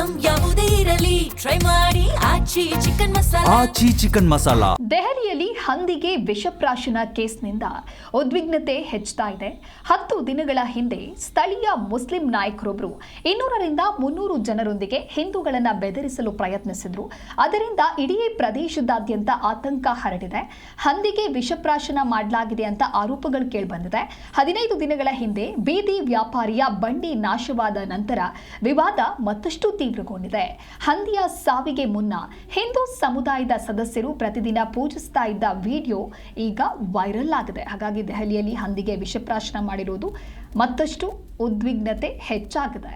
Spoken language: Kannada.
ಐಟಂ ಯಾವುದೇ ಇರಲಿ ಟ್ರೈ ಮಾಡಿ ಆಚಿ ಚಿಕನ್ ಮಸಾಲಾ. ದೆಹಲಿಯಲ್ಲಿ ಹಂದಿಗೆ ವಿಷಪ್ರಾಶನ ಕೇಸ್ನಿಂದ ಉದ್ವಿಗ್ನತೆ ಹೆಚ್ಚುತ್ತಾ ಇದೆ. 10 ದಿನಗಳ ಹಿಂದೆ ಸ್ಥಳೀಯ ಮುಸ್ಲಿಂ ನಾಯಕರೊಬ್ಬರು 200ರಿಂದ 300 ಜನರೊಂದಿಗೆ ಹಿಂದೂಗಳನ್ನು ಬೆದರಿಸಲು ಪ್ರಯತ್ನಿಸಿದ್ರು. ಅದರಿಂದ ಇಡೀ ಪ್ರದೇಶದಾದ್ಯಂತ ಆತಂಕ ಹರಡಿದೆ. ಹಂದಿಗೆ ವಿಷಪ್ರಾಶನ ಮಾಡಲಾಗಿದೆ ಅಂತ ಆರೋಪಗಳು ಕೇಳಿಬಂದಿದೆ. 15 ದಿನಗಳ ಹಿಂದೆ ಬೀದಿ ವ್ಯಾಪಾರಿಯ ಬಂಡಿ ನಾಶವಾದ ನಂತರ ವಿವಾದ ಮತ್ತಷ್ಟು ತೀವ್ರಗೊಂಡಿದೆ. ಹಂದಿಯ ಸಾವಿಗೆ ಮುನ್ನ ಹಿಂದೂ ಸಮುದಾಯದ ಸದಸ್ಯರು ಪ್ರತಿದಿನ ಪೂಜಿಸ್ತಾ ಇದ್ದ ವಿಡಿಯೋ ಈಗ ವೈರಲ್ ಆಗಿದೆ. ಹಾಗಾಗಿ ದೆಹಲಿಯಲ್ಲಿ ಹಂದಿಗೆ ವಿಷಪ್ರಾಶನ ಮಾಡಿರುವುದು ಮತ್ತಷ್ಟು ಉದ್ವಿಗ್ನತೆ ಹೆಚ್ಚಾಗಿದೆ.